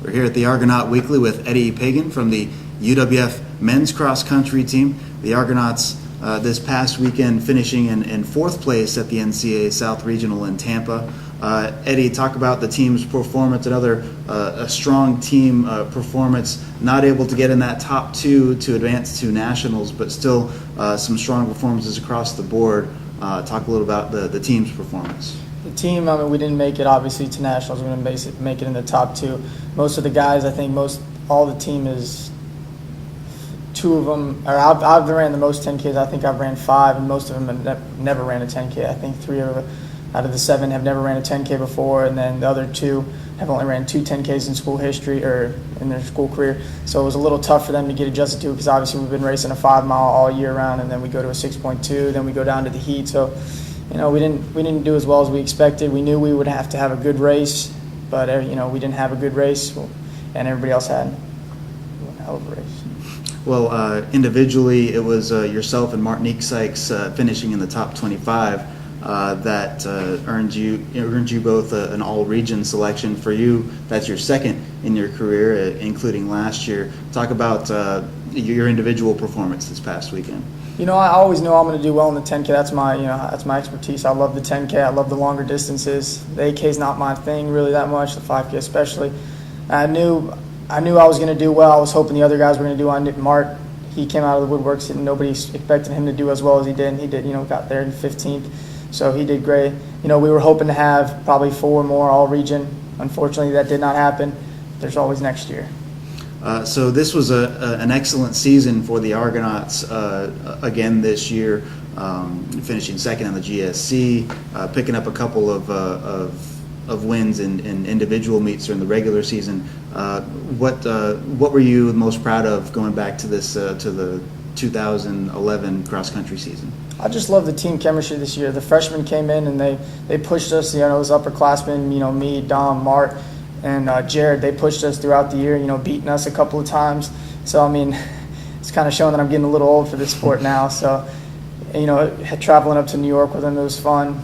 We're here at the Argonaut Weekly with Eddie Pagan from the UWF men's cross country team. The Argonauts this past weekend finishing in fourth place at the NCAA South Regional in Tampa. Eddie, talk about the team's performance, another a strong team performance, not able to get in that top two to advance to nationals, but still some strong performances across the board. Talk a little about the team's performance. The team, we didn't make it obviously to nationals. We didn't make it in the top two. Most of the guys, I think all the team is, two of them, or I've ran the most 10Ks. I think I've ran 5, and most of them have never ran a 10K. I think 3 out of the 7 have never ran a 10K before, and then the other 2 have only ran 2 10Ks in school history or in their school career. So it was a little tough for them to get adjusted to, because obviously we've been racing a 5 mile all year round, and then we go to a 6.2, then we go down to the heat. So, we didn't do as well as we expected. We knew we would have to have a good race, but we didn't have a good race, and everybody else had a hell of a race. Well, individually, it was yourself and Martinique Sykes finishing in the top 25 that earned you both an all-region selection. For you, that's your second in your career, including last year. Talk about your individual performance this past weekend. I always know I'm going to do well in the 10K. That's my expertise. I love the 10K. I love the longer distances. The 8K is not my thing really that much. The 5K especially. I knew I was going to do well. I was hoping the other guys were going to do. I knew Mark, he came out of the woodworks, and nobody expected him to do as well as he did. And he did. Got there in 15th, so he did great. We were hoping to have probably 4 more all region. Unfortunately, that did not happen. There's always next year. So this was an excellent season for the Argonauts again this year, finishing second in the GSC, picking up a couple of wins in individual meets during the regular season. What were you most proud of going back to this to the 2011 cross country season? I just love the team chemistry this year. The freshmen came in and they pushed us. Those upperclassmen, me, Dom, Mark, and Jared, they pushed us throughout the year, beating us a couple of times. So, it's kind of showing that I'm getting a little old for this sport now. So, traveling up to New York with them, it was fun.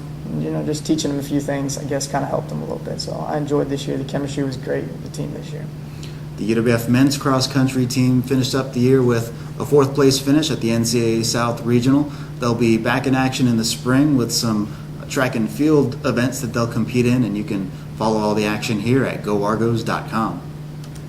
Just teaching them a few things, I guess, kind of helped them a little bit. So I enjoyed this year. The chemistry was great with the team this year. The UWF men's cross country team finished up the year with a 4th place finish at the NCAA South Regional. They'll be back in action in the spring with some track and field events that they'll compete in, and you can follow all the action here at GoArgos.com.